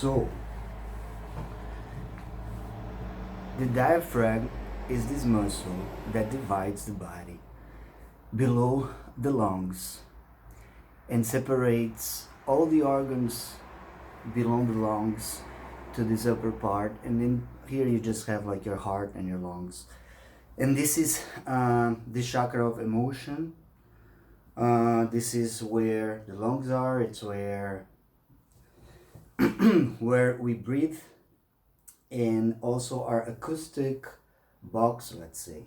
So, the diaphragm is this muscle that divides the body below the lungs and separates all the organs below the lungs to this upper part, and then here you just have like your heart and your lungs. And this is the chakra of emotion. This is where the lungs are. It's where where we breathe, and also our acoustic box, let's say.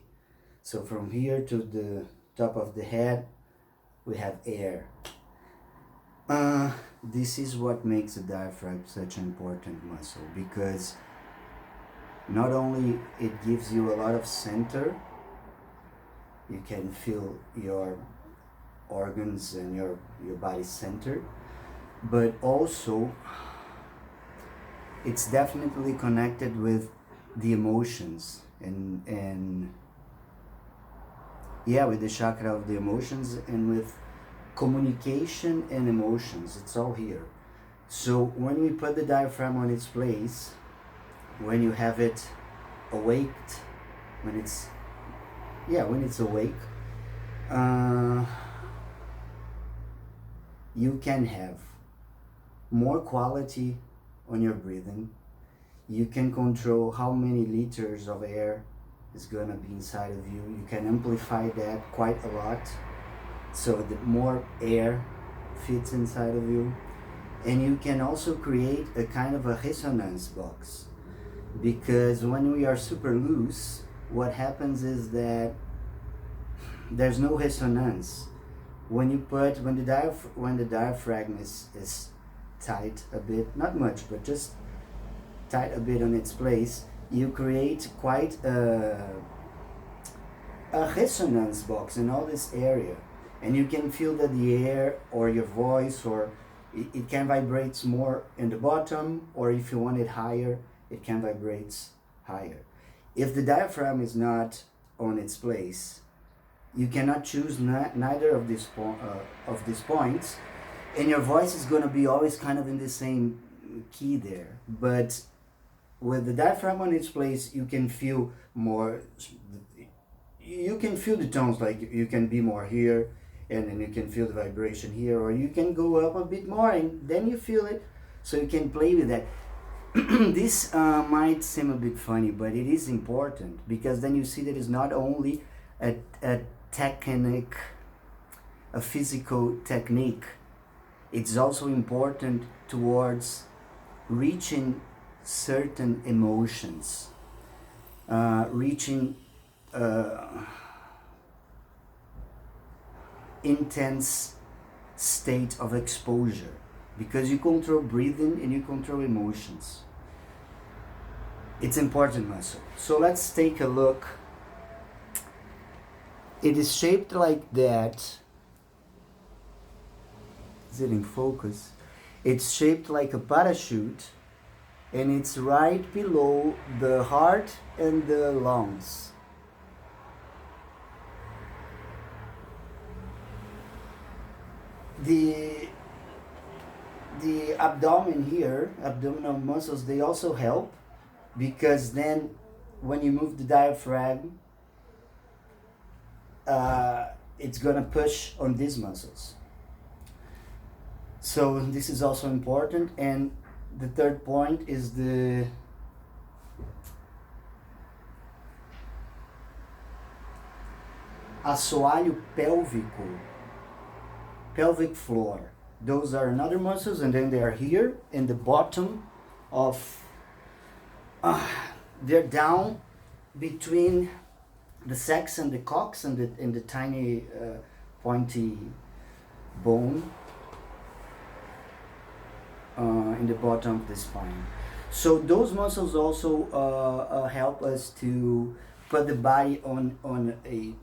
So from here to the top of the head, we have air. This is what makes the diaphragm such an important muscle, because not only it gives you a lot of center, you can feel your organs and your body centered, but also it's definitely connected with the emotions and yeah, with the chakra of the emotions and with communication and emotions. It's all here. So when we put the diaphragm on its place, when you have it awaked, when it's awake, you can have more quality on your breathing. You can control how many liters of air is gonna be inside of you. You can amplify that quite a lot, so the more air fits inside of you. And you can also create a kind of a resonance box, because when we are super loose, what happens is that there's no resonance. When the diaphragm is tight a bit, not much, but just tight a bit on its place, you create quite a resonance box in all this area, and you can feel that the air or your voice, or it can vibrate more in the bottom, or if you want it higher, it can vibrate higher. If the diaphragm is not on its place, you cannot choose neither of these points, and your voice is going to be always kind of in the same key there. But with the diaphragm on its place, you can feel more, you can feel the tones, like you can be more here, and then you can feel the vibration here, or you can go up a bit more and then you feel it, so you can play with that. This might seem a bit funny, but it is important, because then you see that it's not only a technique, a physical technique, it's also important towards reaching certain emotions, reaching intense state of exposure, because you control breathing and you control emotions. It's important muscle. So let's take a look. It is shaped like that. Is it in focus? It's shaped like a parachute, and it's right below the heart and the lungs. The abdomen here, abdominal muscles, they also help, because then when you move the diaphragm, it's gonna push on these muscles. So this is also important. And the third point is the assoalho pélvico, pelvic floor. Those are another muscles, and then they are here in the bottom of, they're down between the sex and the coccyx and the tiny pointy bone in the bottom of the spine. So those muscles also help us to put the body on a,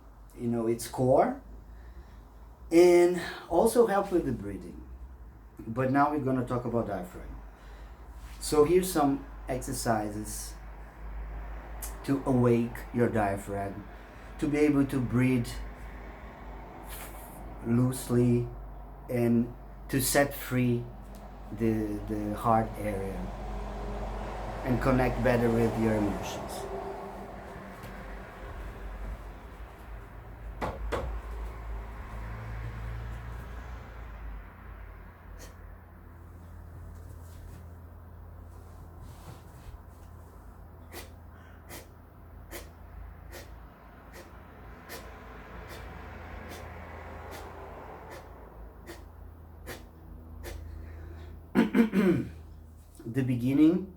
its core, and also help with the breathing. But now we're going to talk about diaphragm. So here's some exercises to awake your diaphragm, to be able to breathe loosely and to set free the heart area. and connect better with your emotions. The beginning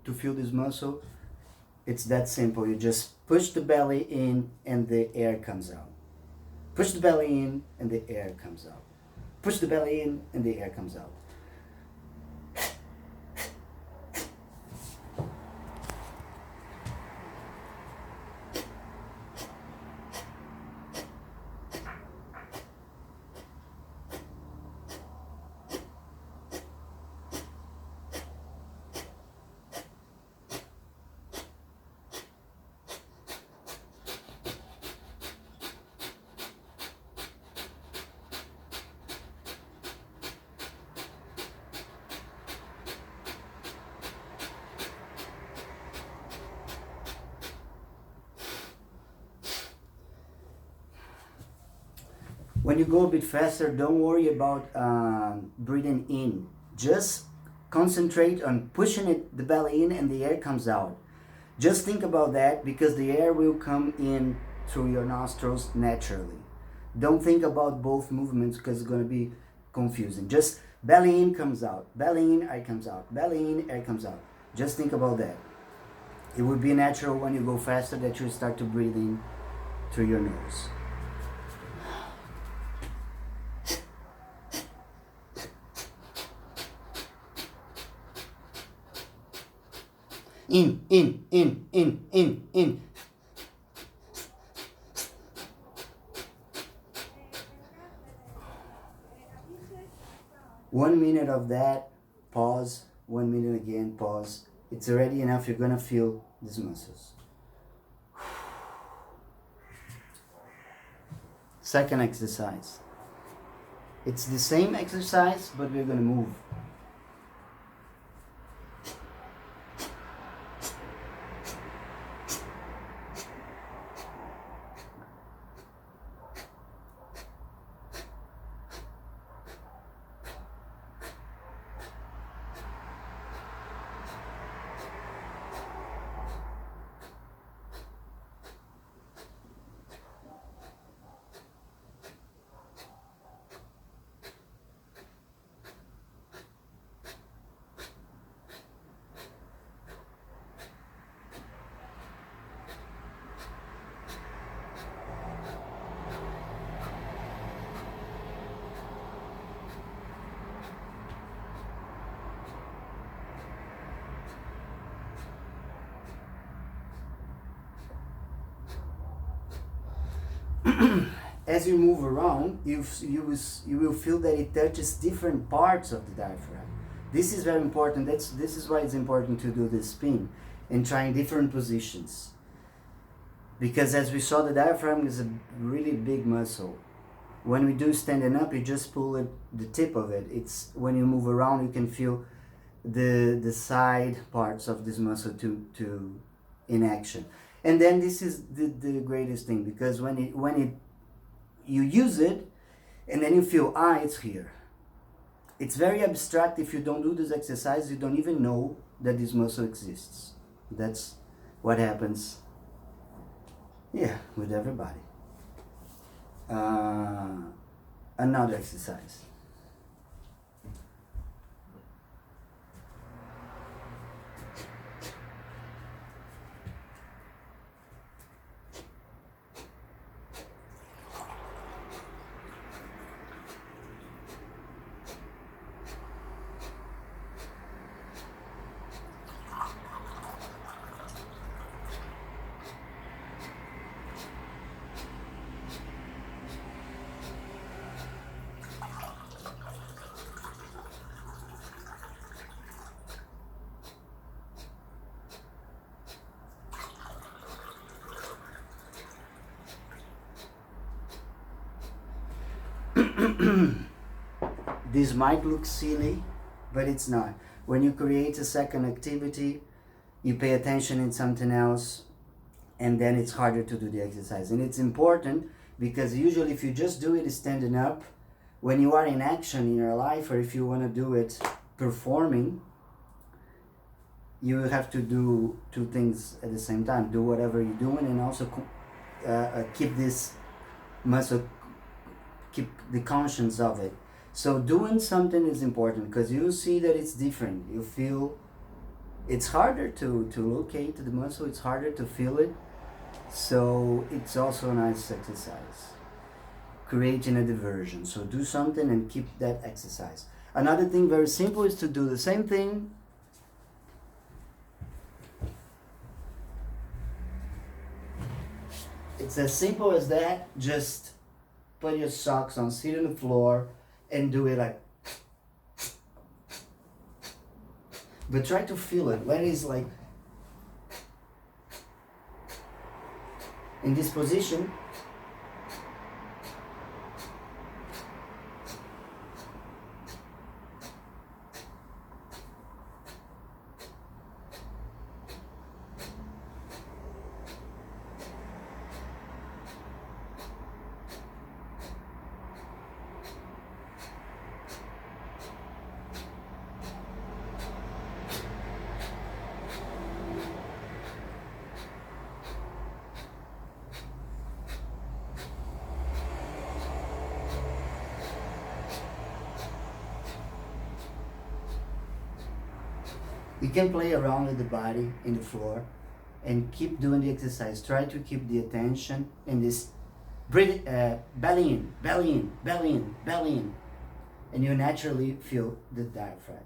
to feel this muscle, it's that simple. You just push the belly in and the air comes out. Push the belly in and the air comes out. Push the belly in and the air comes out. When you go a bit faster, don't worry about breathing in. Just concentrate on pushing the belly in and the air comes out. Just think about that, because the air will come in through your nostrils naturally. Don't think about both movements, because it's going to be confusing. Just belly in, comes out. Belly in, air comes out. Belly in, air comes out. Just think about that. It would be natural when you go faster that you start to breathe in through your nose. In. 1 minute of that, pause, 1 minute again, pause. It's already enough, you're gonna feel these muscles. Second exercise. It's the same exercise, but we're gonna move. As you move around, you will feel that it touches different parts of the diaphragm. This is very important. This is why it's important to do this spin and trying different positions. Because as we saw, the diaphragm is a really big muscle. When we do standing up, you just pull it, the tip of it. It's when you move around, you can feel the side parts of this muscle to in action. And then this is the greatest thing, because when you use it and then you feel, it's here. It's very abstract. If you don't do this exercise, you don't even know that this muscle exists. That's what happens, with everybody. Another exercise. This might look silly, but it's not. When you create a second activity, you pay attention in something else, and then it's harder to do the exercise. And it's important because usually if you just do it standing up, when you are in action in your life, or if you want to do it performing, you have to do two things at the same time. Do whatever you're doing, and also keep this muscle, keep the conscience of it. So doing something is important because you see that it's different. You feel it's harder to locate the muscle, it's harder to feel it. So it's also a nice exercise, creating a diversion. So do something and keep that exercise. Another thing very simple is to do the same thing It's as simple as that. Just put your socks on, sit on the floor, and do it like. But try to feel it. When it's like in this position, you can play around with the body in the floor and keep doing the exercise. Try to keep the attention in this breathe, belly in, belly in, belly in, belly in. And you naturally feel the diaphragm.